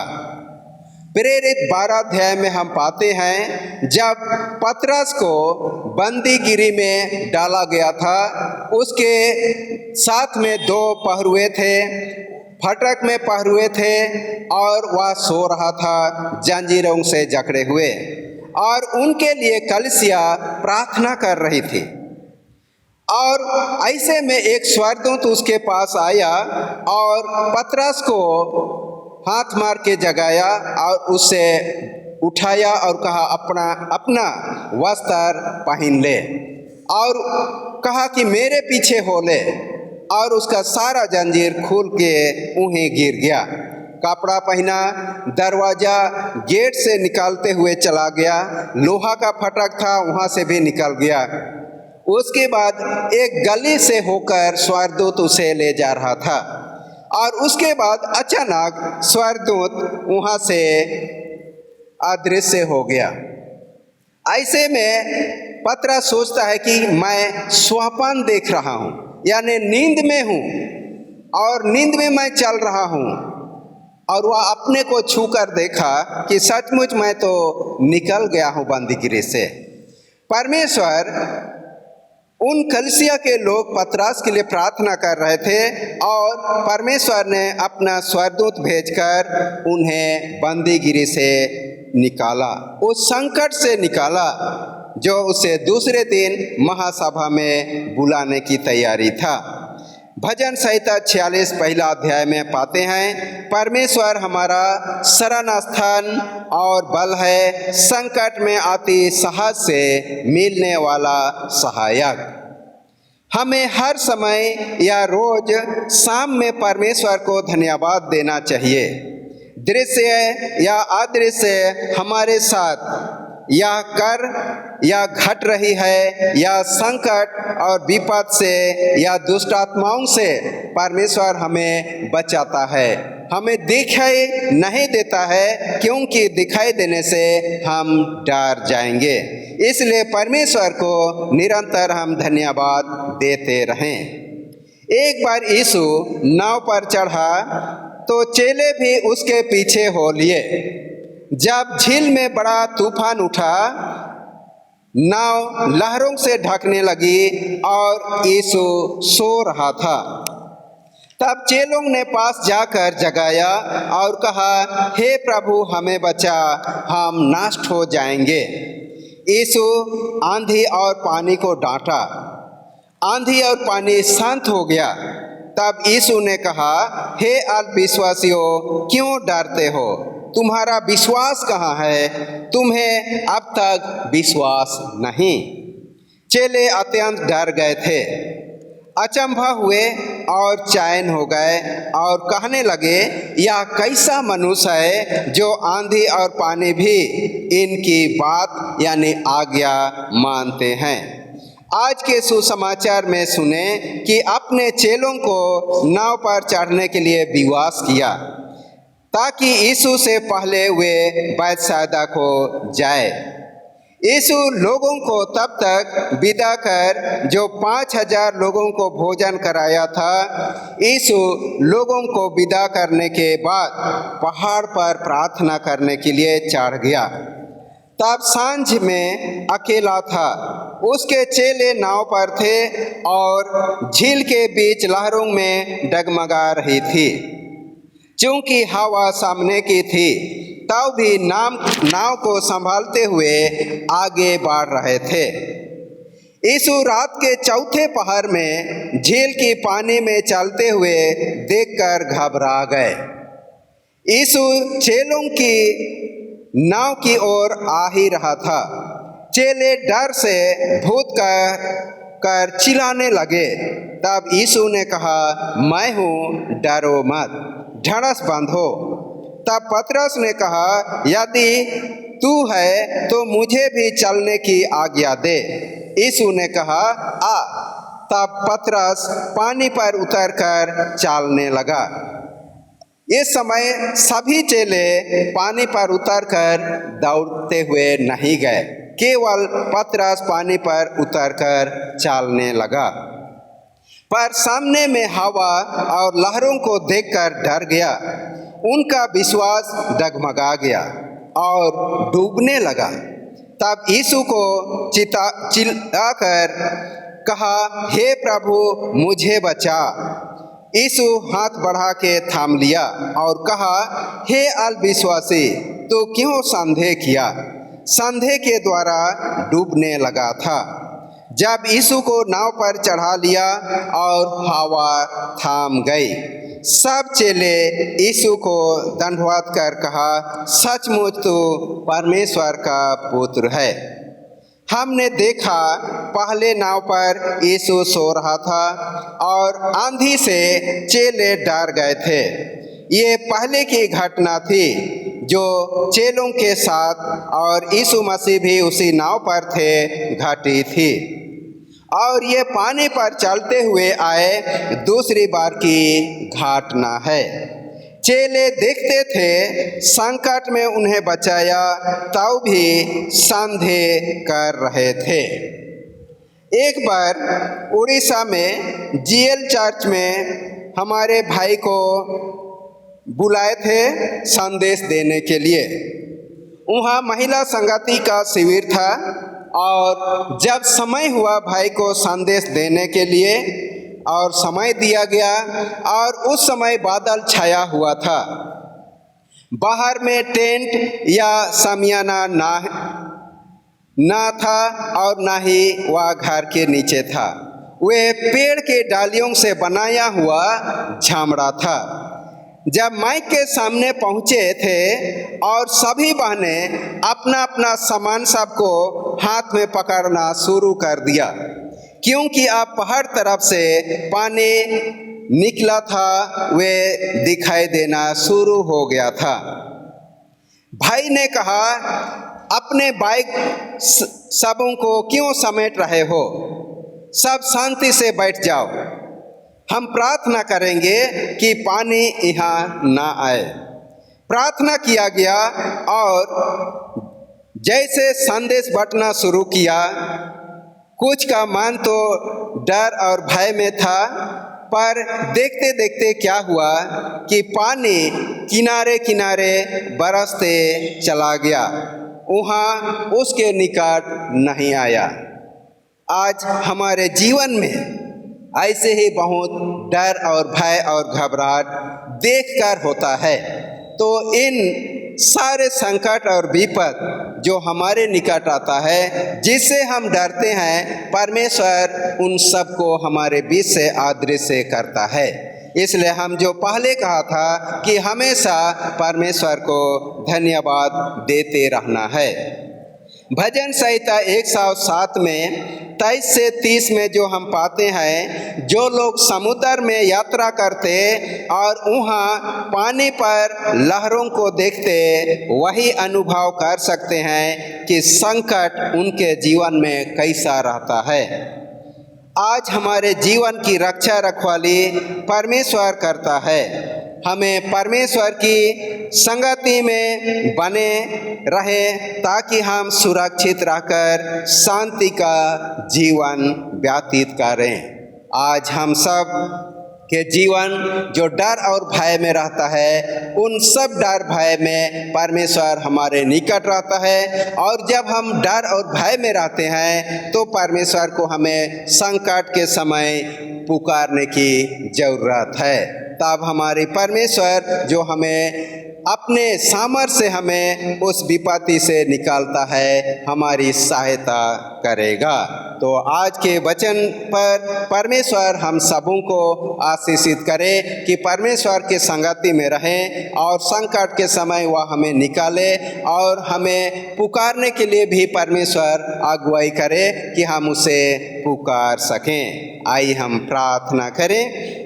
S1: प्रेरित 12 अध्याय में हम पाते हैं, जब पतरस को बंदीगिरी में डाला गया था, उसके साथ में 2 पहरुए थे, फटक में पहरुए थे और वह सो रहा था जंजीरों से जकड़े हुए, और उनके लिए कलीसिया प्रार्थना कर रही थी। और ऐसे में एक स्वर्गदूत उसके पास आया और पतरस को हाथ मार के जगाया और उससे उठाया और कहा अपना वस्त्र पहन ले, और कहा कि मेरे पीछे हो ले, और उसका सारा जंजीर खुल के उन्हें गिर गया। कपड़ा पहना, दरवाजा गेट से निकालते हुए चला गया, लोहा का फटक था वहाँ से भी निकल गया। उसके बाद एक गली से होकर स्वर्गदूत उसे ले जा रहा था, और उसके बाद अचानक स्वर्गदूत वहाँ से अदृश्य हो गया। ऐसे में पतरस सोचता है कि मैं स्वप्न देख रहा हूँ, यानी नींद में हूँ और नींद में मैं चल रहा हूँ, और वह अपने को छू कर देखा कि सचमुच मैं तो निकल गया हूँ बंदीगिरी से। परमेश्वर उन कलीसिया के लोग पतरस के लिए प्रार्थना कर रहे थे, और परमेश्वर ने अपना स्वर्गदूत भेजकर उन्हें बंदीगिरी से निकाला, उस संकट से निकाला जो उसे दूसरे दिन महासभा में बुलाने की तैयारी था। भजन संहिता 46 पहला अध्याय में पाते हैं, परमेश्वर हमारा शरण स्थान और बल है, संकट में अति सहज से मिलने वाला सहायक। हमें हर समय या रोज शाम में परमेश्वर को धन्यवाद देना चाहिए। दृश्य या अदृश्य हमारे साथ या कर या घट रही है, या संकट और विपद से या दुष्ट आत्माओं से परमेश्वर हमें बचाता है, हमें दिखाई नहीं देता है, क्योंकि दिखाई देने से हम डर जाएंगे। इसलिए परमेश्वर को निरंतर हम धन्यवाद देते रहें। एक बार यीशु नाव पर चढ़ा तो चेले भी उसके पीछे हो लिए। जब झील में बड़ा तूफान उठा, नाव लहरों से ढकने लगी और यीशु सो रहा था। तब चेलों ने पास जाकर जगाया और कहा, हे प्रभु हमें बचा, हम नष्ट हो जाएंगे। यीशु आंधी और पानी को डांटा, आंधी और पानी शांत हो गया। तब यीशु ने कहा, हे अल्पविश्वासियों, क्यों डरते हो? तुम्हारा विश्वास कहाँ है? तुम्हें अब तक विश्वास नहीं? चेले अत्यंत डर गए थे, अचंभा हुए और चैन हो गए और कहने लगे, यह कैसा मनुष्य है जो आंधी और पानी भी इनकी बात यानी आज्ञा मानते हैं। आज के सुसमाचार में सुने कि अपने चेलों को नाव पर चढ़ने के लिए विश्वास किया, ताकि यीशु से पहले वे बैतसैदा को जाए। यीशु लोगों को तब तक विदा कर जो 5000 लोगों को भोजन कराया था। यीशु लोगों को विदा करने के बाद पहाड़ पर प्रार्थना करने के लिए चढ़ गया। तब सांझ में अकेला था, उसके चेले नाव पर थे और झील के बीच लहरों में डगमगा रही थी। चूंकि हवा सामने की थी, तब भी नाव को संभालते हुए आगे बढ़ रहे थे। यीशु रात के चौथे पहर में झील की पानी में चलते हुए देखकर घबरा गए। यीशु चेलों की नाव की ओर आ ही रहा था चेले डर से भूत कर चिल्लाने लगे। तब यीशु ने कहा, मैं हूँ, डरो मत, ढाढ़स बांधो। तब पतरस ने कहा, यदि तू है तो मुझे भी चलने की आज्ञा दे। यीशु ने कहा, आ। तब पतरस पानी पर उतरकर चलने लगा। इस समय सभी चेले पानी पर उतरकर दौड़ते हुए नहीं गए, केवल पतरस पानी पर उतरकर चलने लगा। पर सामने में हवा और लहरों को देखकर डर गया। उनका विश्वास डगमगा गया और डूबने लगा। तब यीशु को चिल्लाकर कहा, हे प्रभु, मुझे बचा। यीशु हाथ बढ़ा के थाम लिया और कहा, हे अल्पविश्वासी, तो क्यों संदेह किया? संदेह के द्वारा डूबने लगा था। जब यीशु को नाव पर चढ़ा लिया और हवा थाम गई, सब चेले यीशु को दंडवत कर कहा, सचमुच तो परमेश्वर का पुत्र है। हमने देखा पहले नाव पर यीशु सो रहा था और आंधी से चेले डर गए थे। ये पहले की घटना थी जो चेलों के साथ और यीशु मसीह भी उसी नाव पर थे घटी थी। और ये पानी पर चलते हुए आए दूसरी बार की घटना है। चेले देखते थे संकट में उन्हें बचाया, तब भी संदेह कर रहे थे। एक बार उड़ीसा में जीएल चर्च में हमारे भाई को बुलाए थे संदेश देने के लिए। वहाँ महिला संगति का शिविर था और जब समय हुआ भाई को संदेश देने के लिए और समय दिया गया और उस समय बादल छाया हुआ था। बाहर में टेंट या सामियाना ना था और ना ही वह घर के नीचे था। वे पेड़ के डालियों से बनाया हुआ झामड़ा था। जब माइक के सामने पहुंचे थे और सभी बहनें अपना अपना सामान सबको हाथ में पकड़ना शुरू कर दिया, क्योंकि अब हर तरफ से पानी निकला था, वे दिखाई देना शुरू हो गया था। भाई ने कहा, अपने बाइक सबों को क्यों समेट रहे हो? सब शांति से बैठ जाओ। हम प्रार्थना करेंगे कि पानी यहाँ ना आए। प्रार्थना किया गया और जैसे संदेश बंटना शुरू किया, कुछ का मन तो डर और भय में था, पर देखते देखते क्या हुआ कि पानी किनारे किनारे बरसते चला गया, वहाँ उसके निकट नहीं आया। आज हमारे जीवन में ऐसे ही बहुत डर और भय और घबराहट देखकर होता है। तो इन सारे संकट और विपद जो हमारे निकट आता है, जिससे हम डरते हैं, परमेश्वर उन सबको हमारे बीच से अदृश्य करता है। इसलिए हम जो पहले कहा था कि हमेशा परमेश्वर को धन्यवाद देते रहना है। भजन संहिता 107 में 23 से 30 में जो हम पाते हैं, जो लोग समुद्र में यात्रा करते और वहाँ पानी पर लहरों को देखते, वही अनुभव कर सकते हैं कि संकट उनके जीवन में कैसा रहता है। आज हमारे जीवन की रक्षा रखवाली परमेश्वर करता है। हमें परमेश्वर की संगति में बने रहे ताकि हम सुरक्षित रहकर शांति का जीवन व्यतीत करें। आज हम सब के जीवन जो डर और भय में रहता है, उन सब डर भय में परमेश्वर हमारे निकट रहता है। और जब हम डर और भय में रहते हैं तो परमेश्वर को हमें संकट के समय पुकारने की ज़रूरत है। तब हमारे परमेश्वर जो हमें अपने सामर्थ्य से हमें उस विपत्ति से निकालता है, हमारी सहायता करेगा। तो आज के वचन पर परमेश्वर हम सबों को आशीषित करे कि परमेश्वर के संगति में रहें और संकट के समय वह हमें निकाले और हमें पुकारने के लिए भी परमेश्वर अगुवाई करे कि हम उसे पुकार सकें। आइए हम प्रार्थना करें।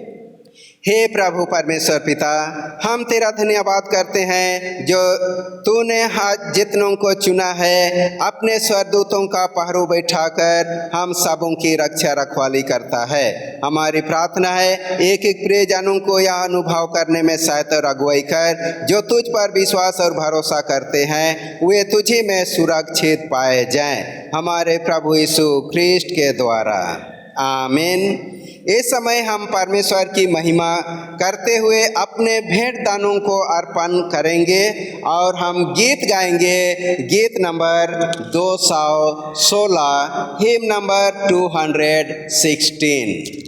S1: हे प्रभु परमेश्वर पिता, हम तेरा धन्यवाद करते हैं जो तूने जितनों को चुना है अपने स्वर्गदूतों का पहरो बैठाकर हम सबों की रक्षा रखवाली करता है। हमारी प्रार्थना है एक एक प्रियजनों को यह अनुभव करने में सहायता और अगुवाई कर, जो तुझ पर विश्वास और भरोसा करते हैं वे तुझी में सुरक्षित पाए जाएं, हमारे प्रभु यीशु ख्रिस्ट के द्वारा, आमीन। इस समय हम परमेश्वर की महिमा करते हुए अपने भेंट दानों को अर्पण करेंगे और हम गीत गाएंगे। गीत नंबर 216, हिम नंबर 216।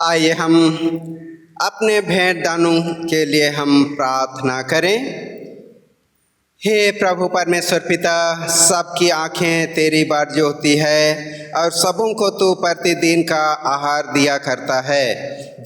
S1: आइए हम अपने भेंट दानों के लिए हम प्रार्थना करें। हे प्रभु परमेश्वर पिता, सबकी आंखें तेरी बाट जो होती है और सबों को तू प्रतिदिन का आहार दिया करता है।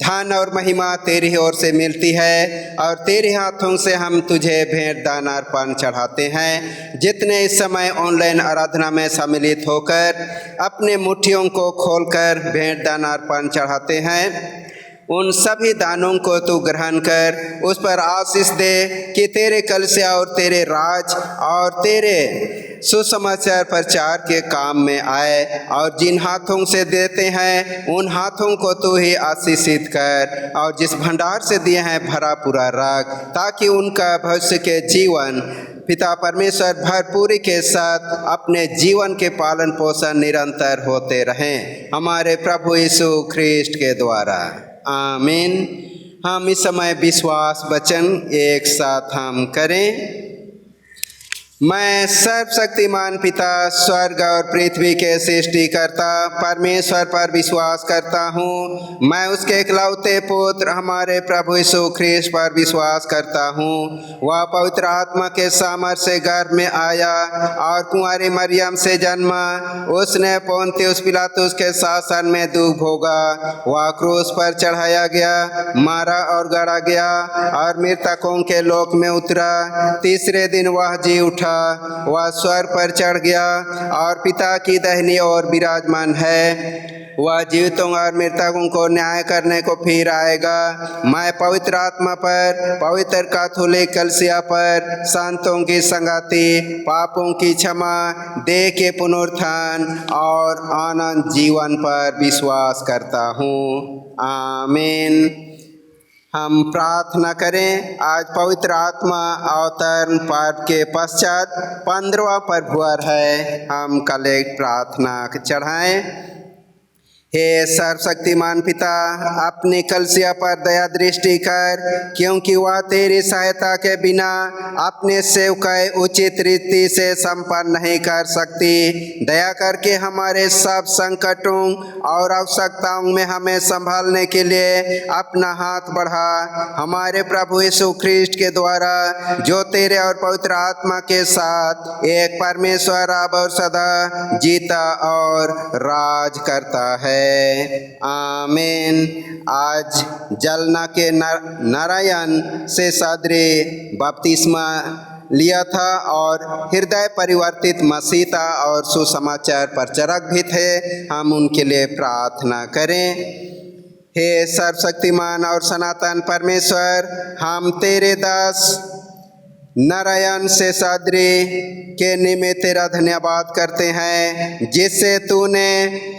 S1: धन और महिमा तेरी ओर से मिलती है और तेरे हाथों से हम तुझे भेंट दान अर्पण चढ़ाते हैं। जितने इस समय ऑनलाइन आराधना में सम्मिलित होकर अपने मुट्ठियों को खोलकर भेंट दान अर्पण चढ़ाते हैं, उन सभी दानों को तू ग्रहण कर उस पर आशीष दे कि तेरे कलीसिया और तेरे राज और तेरे सुसमाचार प्रचार के काम में आए। और जिन हाथों से देते हैं उन हाथों को तू ही आशीषित कर और जिस भंडार से दिए हैं भरा पूरा रख, ताकि उनका भविष्य के जीवन पिता परमेश्वर भरपूरी के साथ अपने जीवन के पालन पोषण निरंतर होते रहें हमारे प्रभु यीशु ख्रीस्ट के द्वारा। आमीन। हम इस समय विश्वास वचन एक साथ हम करें। मैं सर्वशक्तिमान पिता स्वर्ग और पृथ्वी के सृष्टिकर्ता परमेश्वर पर विश्वास करता हूँ। मैं उसके इकलौते पुत्र हमारे प्रभु यीशु ख्रीस्त पर विश्वास करता हूँ। वह पवित्र आत्मा के सामर्थ्य से गर्भ में आया और कुंवारी मरियम से जन्मा। उसने पोंतियुस पिलातुस के शासन में दुख भोगा। वह क्रूस पर चढ़ाया गया, मारा और गड़ा गया और मृतकों के लोक में उतरा। तीसरे दिन वह जी उठा। वह स्वर्ग पर चढ़ गया और पिता की दाहिनी ओर विराजमान है। वह जीवितों और मृतकों को न्याय करने को फिर आएगा। मैं पवित्र आत्मा पर, पवित्र कैथोलिक कलीसिया पर, संतों की संगति, पापों की क्षमा, देह के पुनरुत्थान और अनंत जीवन पर विश्वास करता हूँ। आमीन। हम प्रार्थना करें। आज पवित्र आत्मा अवतरण पाठ के पश्चात 15वां प्रभुवार है। हम कल एक प्रार्थना चढ़ाएं। हे सर्वशक्तिमान पिता, अपनी कलीसिया पर दया दृष्टि कर, क्योंकि वह तेरी सहायता के बिना अपने सेवकाई उचित रीति से संपन्न नहीं कर सकती। दया करके हमारे सब संकटों और आवश्यकताओं में हमें संभालने के लिए अपना हाथ बढ़ा। हमारे प्रभु यीशु ख्रीस्ट के द्वारा, जो तेरे और पवित्र आत्मा के साथ एक परमेश्वर अब और सदा जीता और राज करता है। आमीन। आज जलना के नारायण से सादरे बपतिस्मा लिया था और हृदय परिवर्तित मसीहा और सुसमाचार प्रचारक भी थे। हम उनके लिए प्रार्थना करें। हे सर्वशक्तिमान और सनातन परमेश्वर, हम तेरे दास नारायण से सादरी के निमित्त तेरा धन्यवाद करते हैं, जिससे तूने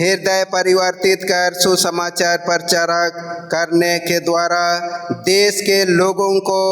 S1: हृदय परिवर्तित कर सुसमाचार प्रचारक करने के द्वारा देश के लोगों को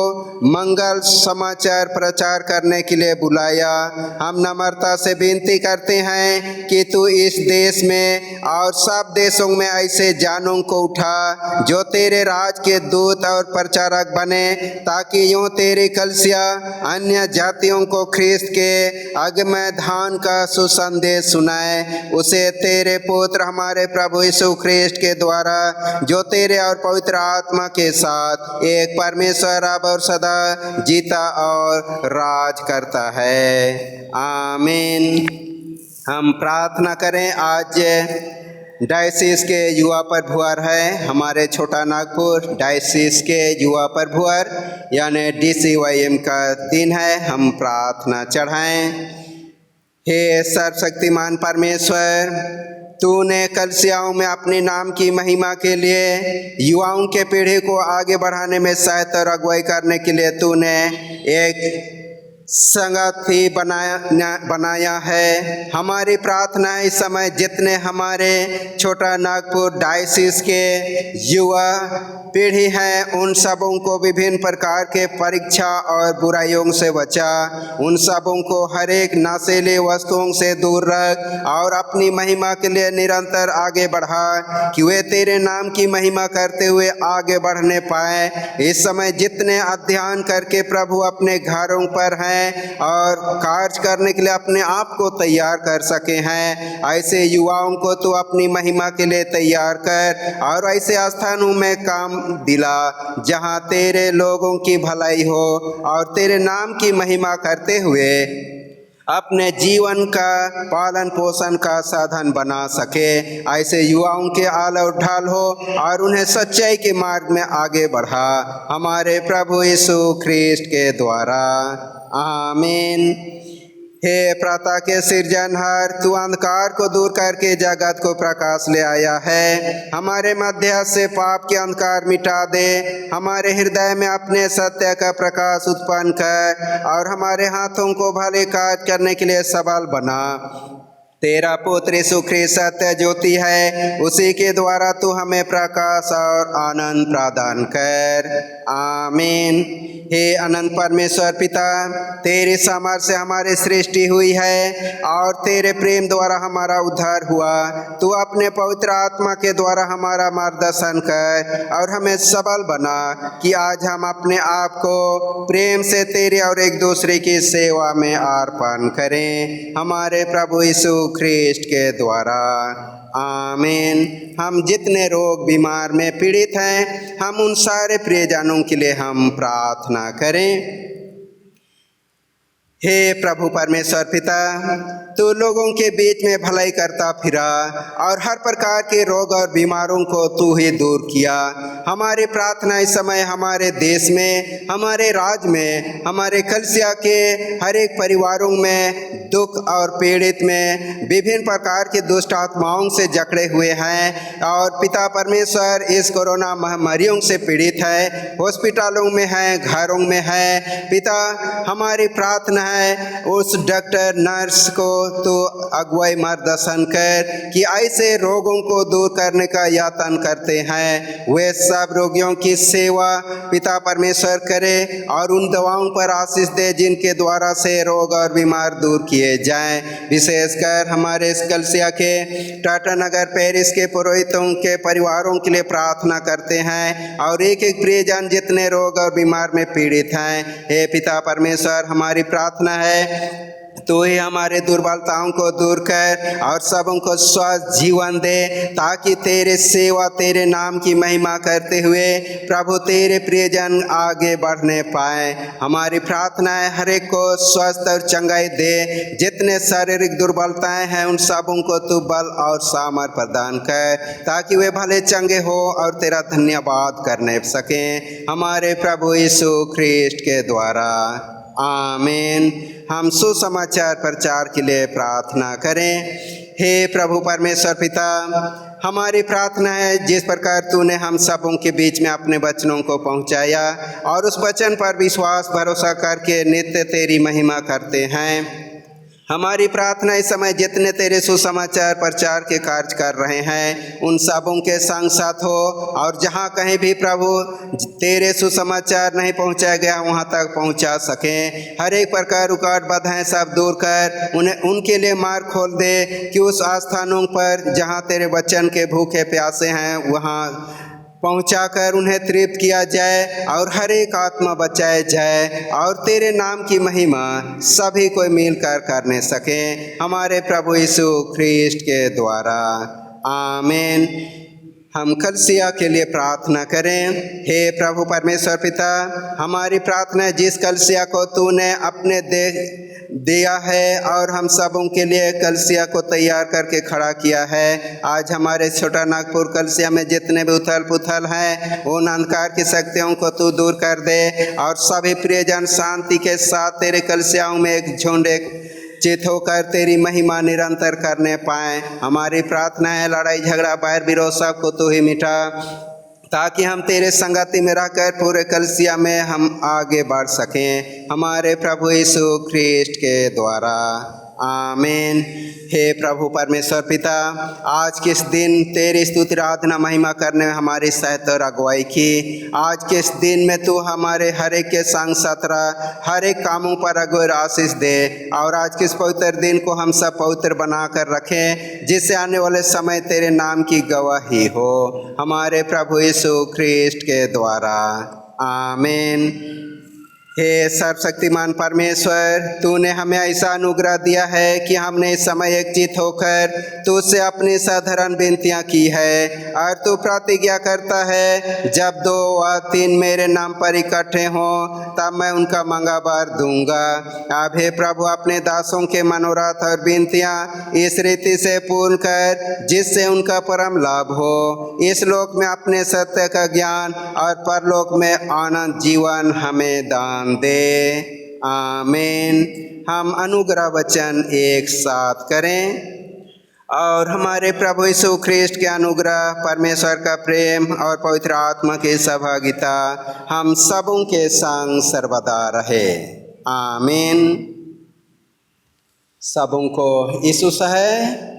S1: मंगल समाचार प्रचार करने के लिए बुलाया। हम नम्रता से विनती करते हैं कि तू इस देश में और सब देशों में ऐसे जानों को उठा जो तेरे राज के दूत और प्रचारक बने, ताकि यूँ तेरी कलीसिया अन्य जातियों को ख्रीस्त के अगमय धान का सुसंदेश सुनाए। उसे तेरे पुत्र हमारे प्रभु यीशु ख्रीस्त के द्वारा, जो तेरे और पवित्र आत्मा के साथ एक परमेश्वर अब और सदा जीता और राज करता है। आमीन। हम प्रार्थना करें। आज डायसिस के युवा प्रभुवार है। हमारे छोटा नागपुर डायसिस के युवा प्रभुवार यानी DCYM का दिन है। हम प्रार्थना चढ़ाएं। हे सर्वशक्तिमान परमेश्वर, तूने कलीसियाओं में अपने नाम की महिमा के लिए युवाओं के पीढ़ी को आगे बढ़ाने में सहायता और अगुवाई करने के लिए तूने एक संगति बनाया है। हमारी प्रार्थना है इस समय जितने हमारे छोटा नागपुर डायसिस के युवा पीढ़ी हैं, उन सबों को विभिन्न प्रकार के परीक्षा और बुराइयों से बचा। उन सबों को हर एक नशीली वस्तुओं से दूर रख और अपनी महिमा के लिए निरंतर आगे बढ़ा, कि वे तेरे नाम की महिमा करते हुए आगे बढ़ने पाए। इस समय जितने अध्ययन करके प्रभु अपने घरों पर हैं और कार्य करने के लिए अपने आप को तैयार कर सके हैं, ऐसे युवाओं को तू अपनी महिमा के लिए तैयार कर और ऐसे स्थानों में काम दिला जहां तेरे लोगों की भलाई हो और तेरे नाम की महिमा करते हुए अपने जीवन का पालन पोषण का साधन बना सके। ऐसे युवाओं के आल और ढाल हो और उन्हें सच्चाई के मार्ग में आगे बढ़ा, हमारे प्रभु यीशु ख्रीस्ट के द्वारा। आमीन। हे प्रातः के सृजनहार, तू अंधकार को दूर करके जगत को प्रकाश ले आया है। हमारे मध्य से पाप के अंधकार मिटा दे, हमारे हृदय में अपने सत्य का प्रकाश उत्पन्न कर और हमारे हाथों को भले कार्य करने के लिए सबल बना। तेरा पुत्र यीशु ख्रिस्त सत्य ज्योति है, उसी के द्वारा तू हमें प्रकाश और आनंद प्रदान कर। आमीन। हे अनंत परमेश्वर पिता, तेरे सामर्थ्य से हमारी सृष्टि हुई है और तेरे प्रेम द्वारा हमारा उद्धार हुआ। तू अपने पवित्र आत्मा के द्वारा हमारा मार्गदर्शन कर और हमें सबल बना कि आज हम अपने आप को प्रेम से तेरे और एक दूसरे की सेवा में अर्पण करें, हमारे प्रभु यीशु ख्रिस्ट के द्वारा। आमीन। हम जितने रोग बीमार में पीड़ित हैं, हम उन सारे प्रियजनों के लिए हम प्रार्थना करें। हे प्रभु परमेश्वर पिता, तू लोगों के बीच में भलाई करता फिरा और हर प्रकार के रोग और बीमारों को तू ही दूर किया। हमारी प्रार्थना इस समय हमारे देश में, हमारे राज्य में, हमारे कलीसिया के हर एक परिवारों में दुख और पीड़ित में विभिन्न प्रकार के दुष्ट आत्माओं से जकड़े हुए हैं और पिता परमेश्वर इस कोरोना महामारियों से पीड़ित है, हॉस्पिटलों में है, घरों में है। पिता, हमारी प्रार्थना है उस डॉक्टर नर्स को तो अगुवाई मार्गदर्शन कर कि ऐसे रोगों को दूर करने का यत्न करते हैं, वे सब रोगियों की सेवा पिता परमेश्वर करे और उन दवाओं पर आशीष दे जिनके द्वारा से रोग और बीमार दूर किए जाएं। विशेषकर हमारे इस कलीसिया के टाटा नगर पेरिस के पुरोहितों के परिवारों के लिए प्रार्थना करते हैं और एक एक प्रियजन जितने रोग और बीमार में पीड़ित हैं। हे पिता परमेश्वर, हमारी प्रार्थना है तो ही हमारे दुर्बलताओं को दूर कर और सबों को स्वस्थ जीवन दे, ताकि तेरे सेवा, तेरे नाम की महिमा करते हुए प्रभु तेरे प्रियजन आगे बढ़ने पाए। हमारी प्रार्थना है हर एक को स्वस्थ और चंगाई दे, जितने शारीरिक दुर्बलताएं हैं उन सबों को तू बल और सामर्थ प्रदान कर, ताकि वे भले चंगे हो और तेरा धन्यवाद करने सकें, हमारे प्रभु यीशु ख्रिस्ट के द्वारा। आमीन। हम सुसमाचार प्रचार के लिए प्रार्थना करें। हे प्रभु परमेश्वर पिता, हमारी प्रार्थना है जिस प्रकार तूने हम सबों के बीच में अपने वचनों को पहुंचाया और उस वचन पर विश्वास भरोसा करके नित्य तेरी महिमा करते हैं, हमारी प्रार्थना इस समय जितने तेरे सुसमाचार प्रचार के कार्य कर रहे हैं उन सबों के संग साथ हो और जहाँ कहीं भी प्रभु तेरे सुसमाचार नहीं पहुँचाया गया वहाँ तक पहुँचा सकें। हर एक प्रकार रुकावट बाधाएं सब दूर कर उन्हें उनके लिए मार्ग खोल दे कि उस स्थानों पर जहाँ तेरे वचन के भूखे प्यासे हैं वहाँ पहुंचाकर उन्हें तृप्त किया जाए और हर एक आत्मा बचाए जाए और तेरे नाम की महिमा सभी कोई मिलकर करने सके, हमारे प्रभु यीशु ख्रिस्ट के द्वारा। आमीन। हम कलीसिया के लिए प्रार्थना करें। हे प्रभु परमेश्वर पिता, हमारी प्रार्थना है जिस कलीसिया को तूने अपने दिया है और हम सबों के लिए कलीसिया को तैयार करके खड़ा किया है, आज हमारे छोटा नागपुर कलीसिया में जितने भी उथल पुथल हैं उन अंधकार की शक्तियों को तू दूर कर दे और सभी प्रियजन शांति के साथ तेरे कलीसियाओं में एक झुंड चित होकर तेरी महिमा निरंतर करने पाएँ। हमारी प्रार्थना है लड़ाई झगड़ा बैर विरोध सब को तू ही मिटा, ताकि हम तेरे संगति में रहकर पूरे कलीसिया में हम आगे बढ़ सकें, हमारे प्रभु यीशु ख्रिस्ट के द्वारा। आमीन। हे प्रभु परमेश्वर पिता, आज किस दिन तेरी स्तुति आराधना महिमा करने में हमारी सहायता और अगुवाई की। आज के इस दिन में तू हमारे हर एक के संग साथ रह, हर एक कामों पर अगुवाई आशीष दे और आज के इस पवित्र दिन को हम सब पवित्र बना कर रखें, जिससे आने वाले समय तेरे नाम की गवाही हो, हमारे प्रभु यीशु ख्रिस्ट के द्वारा। आमीन। हे सर्वशक्तिमान परमेश्वर, तूने हमें ऐसा अनुग्रह दिया है कि हमने इस समय एकचित होकर तुझसे अपनी साधारण विनतियाँ की है और तू प्रतिज्ञा करता है जब 2 व 3 मेरे नाम पर इकट्ठे हों तब मैं उनका मंगलवार दूंगा। अब हे प्रभु, अपने दासों के मनोरथ और विनतियाँ इस रीति से पूर्ण कर जिससे उनका परम लाभ हो। इस लोक में अपने सत्य का ज्ञान और परलोक में आनंद जीवन हमें दान दे। आमीन। हम अनुग्रह वचन एक साथ करें। और हमारे प्रभु यीशु ख्रिस्ट के अनुग्रह, परमेश्वर का प्रेम और पवित्र आत्मा की सहभागिता हम सबों के संग सर्वदा रहे। आमीन। सबों को यीशु है